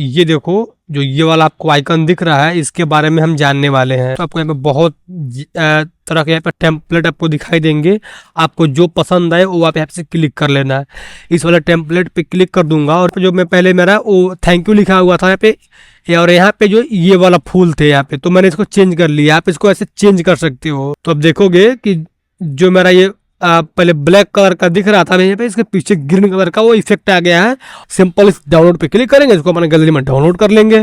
ये देखो, जो ये वाला आपको आइकन दिख रहा है, इसके बारे में हम जानने वाले हैं। तो आपको यहाँ पे बहुत तरह के यहाँ पे टेम्पलेट आपको दिखाई देंगे। आपको जो पसंद आए वो आप यहाँ से क्लिक कर लेना है। इस वाले टेम्पलेट पे क्लिक कर दूंगा और जो मैं पहले मेरा वो थैंक यू लिखा हुआ था यहाँ पे, और यहाँ पे जो ये वाला फूल थे यहाँ पे, तो मैंने इसको चेंज कर लिया। आप इसको ऐसे चेंज कर सकते हो। तो अब देखोगे कि जो मेरा ये पहले ब्लैक कलर का दिख रहा था यहाँ पे, इसके पीछे ग्रीन कलर का वो इफेक्ट आ गया है। सिंपल इस डाउनलोड पे क्लिक करेंगे, इसको अपने गैलरी में डाउनलोड कर लेंगे।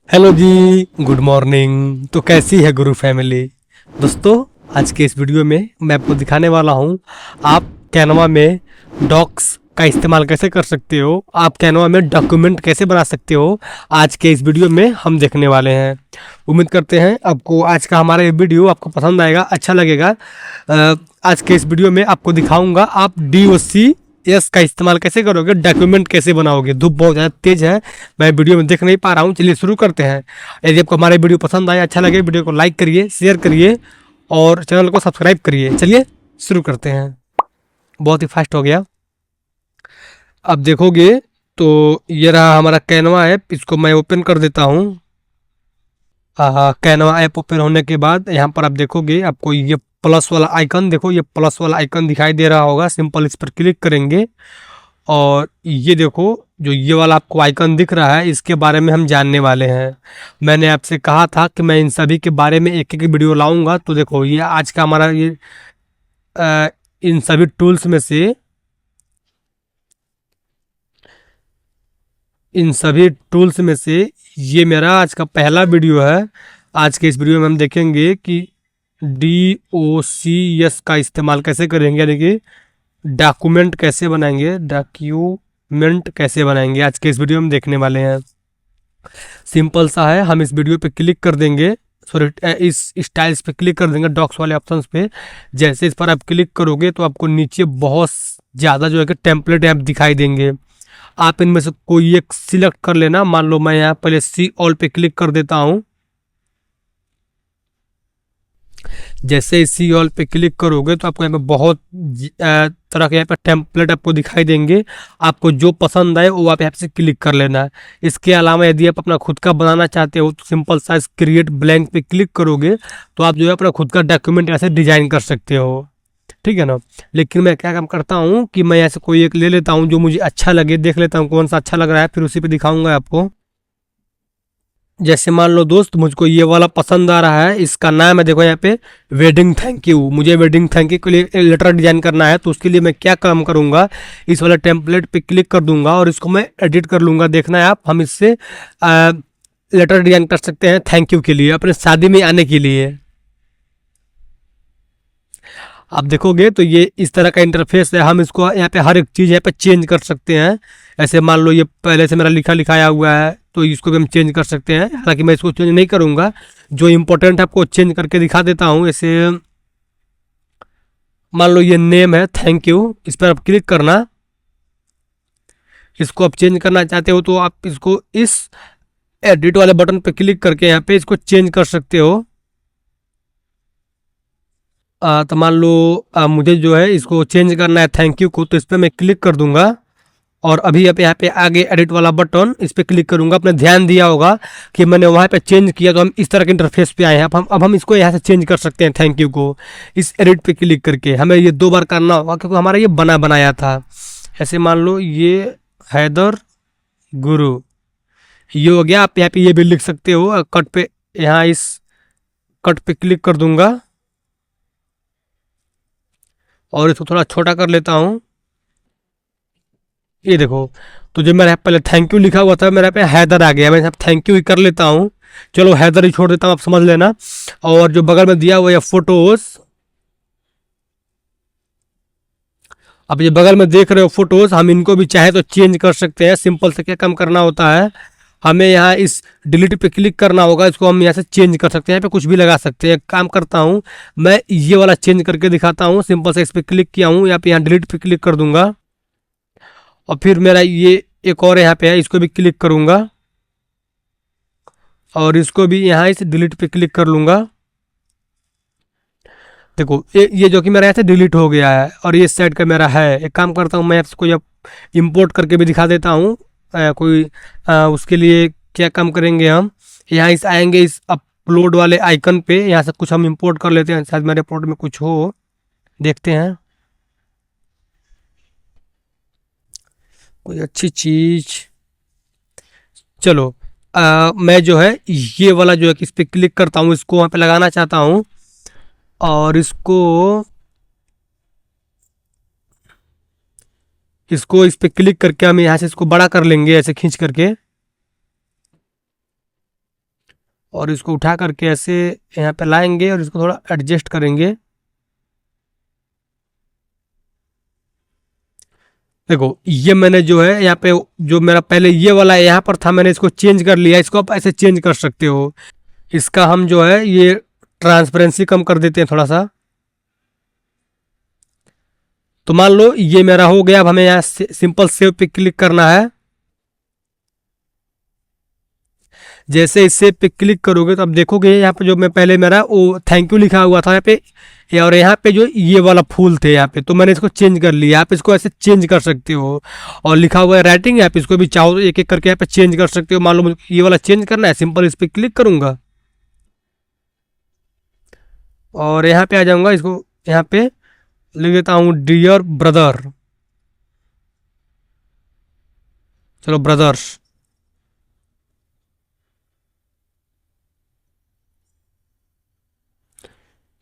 हेलो जी, गुड मॉर्निंग। तो कैसी है गुरु फैमिली? दोस्तों, आज के इस वीडियो में मैं आपको दिखाने वाला हूँ आप कैनवा में डॉक्स का इस्तेमाल कैसे कर सकते हो, आप कैनवा में डॉक्यूमेंट कैसे बना सकते हो। आज के इस वीडियो में हम देखने वाले हैं। उम्मीद करते हैं आपको आज का हमारा ये वीडियो आपको पसंद आएगा, अच्छा लगेगा। आज के इस वीडियो में आपको दिखाऊंगा आप DOCS का इस्तेमाल कैसे करोगे, डॉक्यूमेंट कैसे बनाओगे। धूप बहुत ज़्यादा तेज़ है, मैं वीडियो में देख नहीं पा रहा हूँ। चलिए शुरू करते हैं। यदि आपको हमारा वीडियो पसंद आए, अच्छा लगे, वीडियो को लाइक करिए, शेयर करिए और चैनल को सब्सक्राइब करिए। चलिए शुरू करते हैं। बहुत ही फास्ट हो गया। अब देखोगे तो ये रहा हमारा कैनवा ऐप। इसको मैं ओपन कर देता हूँ। कैनवा ऐप ओपन होने के बाद यहाँ पर आप देखोगे, आपको ये प्लस वाला आइकन, देखो ये प्लस वाला आइकन दिखाई दे रहा होगा। सिंपल इस पर क्लिक करेंगे और ये देखो, जो ये वाला आपको आइकन दिख रहा है, इसके बारे में हम जानने वाले हैं। मैंने आपसे कहा था कि मैं इन सभी के बारे में एक एक वीडियो लाऊंगा। तो देखो, ये आज का हमारा ये इन सभी टूल्स में से ये मेरा आज का पहला वीडियो है। आज के इस वीडियो में हम देखेंगे कि DOCS का इस्तेमाल कैसे करेंगे, यानी कि डॉक्यूमेंट कैसे बनाएंगे, आज के इस वीडियो में देखने वाले हैं। सिंपल सा है, हम इस वीडियो पे क्लिक कर देंगे, सॉरी इस स्टाइल्स पे क्लिक कर देंगे, डॉक्स वाले ऑप्शंस पे। जैसे इस पर आप क्लिक करोगे तो आपको नीचे बहुत ज़्यादा जो है कि टेम्पलेट ऐप दिखाई देंगे। आप इनमें से कोई एक सिलेक्ट कर लेना। मान लो मैं यहाँ पहले सी ऑल पे क्लिक कर देता हूँ। जैसे ही सी ऑल पे क्लिक करोगे तो आपको यहाँ पे बहुत तरह के यहाँ पे टेम्पलेट आपको दिखाई देंगे। आपको जो पसंद आए वो आप यहाँ से क्लिक कर लेना है। इसके अलावा यदि आप अपना खुद का बनाना चाहते हो तो सिंपल सा क्रिएट ब्लैंक पे क्लिक करोगे तो आप जो है अपना खुद का डॉक्यूमेंट ऐसे डिजाइन कर सकते हो, ठीक है ना। लेकिन मैं क्या काम करता हूँ कि मैं ऐसे कोई एक ले लेता हूँ जो मुझे अच्छा लगे, देख लेता हूँ कौन सा अच्छा लग रहा है, फिर उसी पे दिखाऊंगा आपको। जैसे मान लो दोस्त, मुझको ये वाला पसंद आ रहा है, इसका नाम है, देखो यहाँ पे वेडिंग थैंक यू। मुझे वेडिंग थैंक यू के लिए लेटर डिजाइन करना है। तो उसके लिए मैं क्या काम करूँगा, इस वाले टेम्पलेट पे क्लिक कर दूंगा और इसको मैं एडिट कर लूँगा। देखना है आप, हम इससे लेटर डिजाइन कर सकते हैं थैंक यू के लिए, अपने शादी में आने के लिए। आप देखोगे तो ये इस तरह का इंटरफेस है। हम इसको यहाँ पे हर एक चीज़ यहाँ पे चेंज कर सकते हैं। ऐसे मान लो ये पहले से मेरा लिखाया हुआ है तो इसको भी हम चेंज कर सकते हैं। हालांकि मैं इसको चेंज नहीं करूँगा, जो इम्पोर्टेंट है आपको चेंज करके दिखा देता हूँ। ऐसे मान लो ये नेम है थैंक यू, इस पर आप क्लिक करना। इसको आप चेंज करना चाहते हो तो आप इसको इस एडिट वाले बटन पर क्लिक करके यहाँ पे इसको चेंज कर सकते हो। तो मान लो मुझे जो है इसको चेंज करना है थैंक यू को, तो इस पर मैं क्लिक कर दूंगा और अभी अब यहाँ पे आगे एडिट वाला बटन, इस पर क्लिक करूंगा। आपने ध्यान दिया होगा कि मैंने वहाँ पे चेंज किया तो हम इस तरह के इंटरफेस पे आए हैं। अब हम इसको यहाँ से चेंज कर सकते हैं थैंक यू को, इस एडिट पे क्लिक करके। हमें ये 2 बार करना होगा क्योंकि हमारा ये बनाया था। ऐसे मान लो ये हैदर गुरु, ये हो गया। आप यहाँ पे ये भी लिख सकते हो। कट पे, यहाँ इस कट पे क्लिक कर दूंगा और इसको थोड़ा छोटा कर लेता हूँ। ये देखो, तो जो मेरे पहले थैंक यू लिखा हुआ था, मेरे पे हैदर आ गया। मैं यहाँ थैंक यू ही कर लेता हूँ। चलो हैदर ही छोड़ देता हूँ, आप समझ लेना। और जो बगल में दिया हुआ है फोटोज, अब ये बगल में देख रहे हो फोटोज, हम इनको भी चाहे तो चेंज कर सकते हैं। सिंपल से क्या काम करना होता है, हमें यहाँ इस डिलीट पे क्लिक करना होगा। इसको हम यहाँ से चेंज कर सकते हैं, यहाँ पे कुछ भी लगा सकते हैं। काम करता हूँ मैं ये वाला चेंज करके दिखाता हूँ। सिंपल से इस पर क्लिक किया हूँ, यहाँ पे यहाँ डिलीट पे क्लिक कर दूंगा और फिर मेरा ये एक और यहाँ पे है, इसको भी क्लिक करूँगा और इसको भी यहाँ इस डिलीट पे क्लिक कर लूँगा। देखो ये जो कि मेरा यहाँ से डिलीट हो गया है और ये साइड का मेरा है। एक काम करता हूँ मैं इसको अब इम्पोर्ट करके भी दिखा देता हूँ। कोई उसके लिए क्या काम करेंगे हम, यहाँ इस आएंगे इस अपलोड वाले आइकन पे, यहाँ से कुछ हम इंपोर्ट कर लेते हैं, शायद मेरे रिपोर्ट में कुछ हो, देखते हैं कोई अच्छी चीज। चलो मैं जो है ये वाला जो है इस पे क्लिक करता हूँ, इसको वहाँ पे लगाना चाहता हूँ, और इसको इस पे क्लिक करके हम यहाँ से इसको बड़ा कर लेंगे ऐसे खींच करके, और इसको उठा करके ऐसे यहाँ पे लाएंगे और इसको थोड़ा एडजस्ट करेंगे। देखो ये मैंने जो है यहाँ पे जो मेरा पहले ये वाला यहाँ पर था, मैंने इसको चेंज कर लिया, इसको आप ऐसे चेंज कर सकते हो। इसका हम जो है ये ट्रांसपेरेंसी कम कर देते हैं थोड़ा सा। तो मान लो ये मेरा हो गया, अब हमें यहाँ सिंपल सेव पे क्लिक करना है। जैसे इस सेव पे क्लिक करोगे तो अब देखोगे यहाँ पे जो मैं पहले मेरा वो थैंक यू लिखा हुआ था यहाँ पे, और यहाँ पे जो ये वाला फूल थे यहाँ पे, तो मैंने इसको चेंज कर लिया। आप इसको ऐसे चेंज कर सकते हो, और लिखा हुआ है राइटिंग, आप इसको भी चाहो तो एक एक करके यहाँ पे चेंज कर सकते हो। मान लो मुझे ये वाला चेंज करना है, सिंपल इस पर क्लिक करूंगा और यहाँ पे आ जाऊंगा, इसको यहाँ पे लिख देता हूँ डियर ब्रदर, चलो brothers.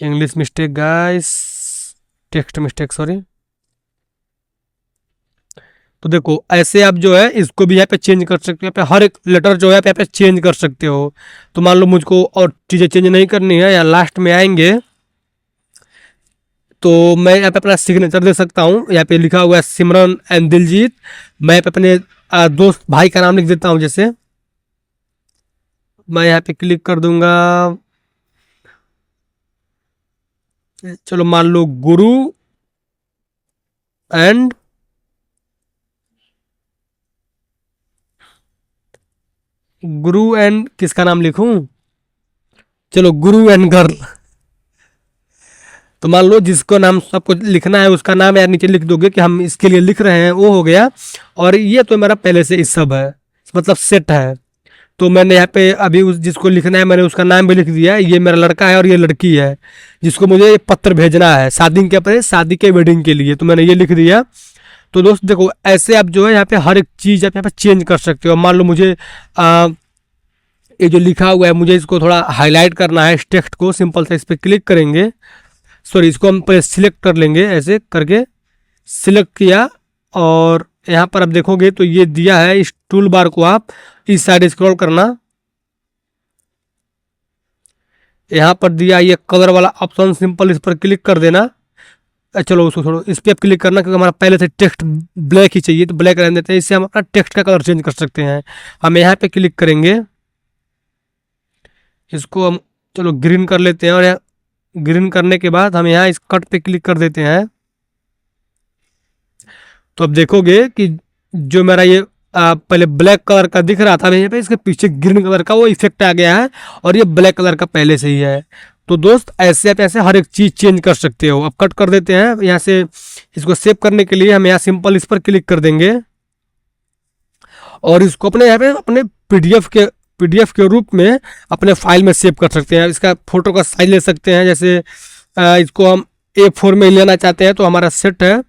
English mistake guys, text mistake sorry. तो देखो ऐसे आप जो है इसको भी यहाँ पे चेंज कर सकते हो, यहाँ पे हर एक लेटर जो है यहाँ पे चेंज कर सकते हो। तो मान लो मुझको और चीज़ें चेंज नहीं करनी है, या लास्ट में आएंगे तो मैं यहाँ पे अपना सिग्नेचर दे सकता हूँ। यहाँ पे लिखा हुआ है सिमरन एंड दिलजीत, मैं यहाँ पे अपने दोस्त भाई का नाम लिख देता हूँ। जैसे मैं यहाँ पे क्लिक कर दूंगा, चलो मान लो गुरु एंड किसका नाम लिखूं, चलो गुरु एंड गर्ल। तो मान लो जिसको नाम सबको लिखना है उसका नाम यार नीचे लिख दोगे कि हम इसके लिए लिख रहे हैं, वो हो गया। और ये तो मेरा पहले से इस सब है, मतलब सेट है। तो मैंने यहाँ पे अभी उस जिसको लिखना है मैंने उसका नाम भी लिख दिया, ये मेरा लड़का है और ये लड़की है जिसको मुझे पत्र भेजना है शादी के अपने शादी के वेडिंग के लिए, तो मैंने ये लिख दिया। तो दोस्त देखो ऐसे आप जो है यहाँ पे हर एक चीज़ आप यहाँ पे चेंज कर सकते हो। मान लो मुझे ये जो लिखा हुआ है मुझे इसको थोड़ा हाईलाइट करना है, इस टेक्स्ट को सिंपल से इस पर क्लिक करेंगे, सॉरी इसको हम पहले सिलेक्ट कर लेंगे, ऐसे करके सिलेक्ट किया और यहाँ पर आप देखोगे तो ये दिया है। इस टूल बार को आप इस साइड स्क्रॉल करना, यहाँ पर दिया ये कलर वाला ऑप्शन, सिंपल इस पर क्लिक कर देना। चलो उसको छोड़ो, इस पर क्लिक करना क्योंकि हमारा पहले से टेक्स्ट ब्लैक ही चाहिए, तो ब्लैक रहने देते हैं। इससे हम अपना टेक्स्ट का कलर चेंज कर सकते हैं। हम यहाँ पे क्लिक करेंगे, इसको हम चलो ग्रीन कर लेते हैं, और ग्रीन करने के बाद हम यहाँ इस कट पे क्लिक कर देते हैं। तो अब देखोगे कि जो मेरा ये पहले ब्लैक कलर का दिख रहा था यहाँ पे, इसके पीछे ग्रीन कलर का वो इफेक्ट आ गया है, और ये ब्लैक कलर का पहले से ही है। तो दोस्त ऐसे आप ऐसे हर एक चीज़ चेंज कर सकते हो। अब कट कर देते हैं यहाँ से, इसको सेव करने के लिए हम यहाँ सिंपल इस पर क्लिक कर देंगे, और इसको अपने यहाँ पे अपने पीडीएफ के रूप में अपने फाइल में सेव कर सकते हैं। इसका फोटो का साइज ले सकते हैं, जैसे इसको हम A4 में लेना चाहते हैं तो हमारा सेट है,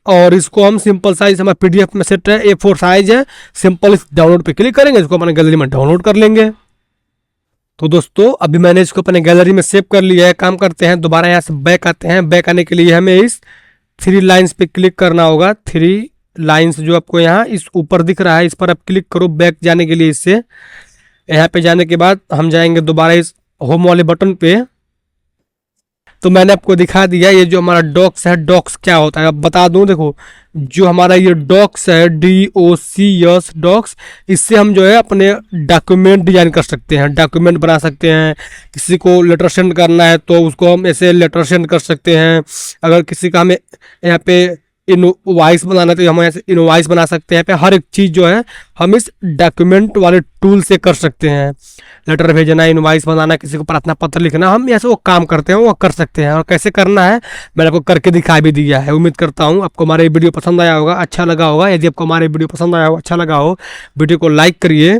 और इसको हम सिंपल साइज हमारा पीडीएफ में सेट है, A4 साइज है। सिंपल इस डाउनलोड पे क्लिक करेंगे, इसको अपने गैलरी में डाउनलोड कर लेंगे। तो दोस्तों अभी मैंने इसको अपने गैलरी में सेव कर लिया है। काम करते हैं, दोबारा यहाँ से बैक आते हैं। बैक आने के लिए हमें इस 3 लाइन्स पे क्लिक करना होगा। 3 लाइन्स जो आपको यहाँ इस ऊपर दिख रहा है, इस पर आप क्लिक करो बैक जाने के लिए। इससे यहाँ पे जाने के बाद हम जाएंगे दोबारा इस होम वाले बटन पे। तो मैंने आपको दिखा दिया ये जो हमारा डॉक्स है, डॉक्स क्या होता है अब बता दूं। देखो जो हमारा ये डॉक्स है, DOCS डॉक्स, इससे हम जो है अपने डॉक्यूमेंट डिजाइन कर सकते हैं, डॉक्यूमेंट बना सकते हैं। किसी को लेटर सेंड करना है तो उसको हम ऐसे लेटर सेंड कर सकते हैं। अगर किसी का हमें यहाँ पे इनवॉइस बनाना, तो हम ऐसे इनवॉइस बना सकते हैं। पे हर एक चीज़ जो है हम इस डॉक्यूमेंट वाले टूल से कर सकते हैं। लेटर भेजना, इनवॉइस बनाना, किसी को प्रार्थना पत्र लिखना, हम ऐसे वो काम करते हैं वो कर सकते हैं। और कैसे करना है मैंने आपको करके दिखा भी दिया है। उम्मीद करता हूँ आपको हमारा ये वीडियो पसंद आया होगा, अच्छा लगा होगा। यदि आपको हमारे वीडियो पसंद आया हो, अच्छा लगा हो, वीडियो को लाइक करिए,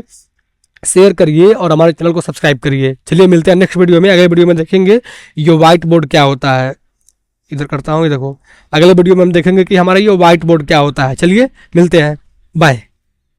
शेयर करिए और हमारे चैनल को सब्सक्राइब करिए। चलिए मिलते हैं नेक्स्ट वीडियो में। अगले वीडियो में देखेंगे ये व्हाइट बोर्ड क्या होता है। इधर करता हूँ, ये देखो, अगले वीडियो में हम देखेंगे कि हमारा ये व्हाइट बोर्ड क्या होता है। चलिए मिलते हैं, बाय।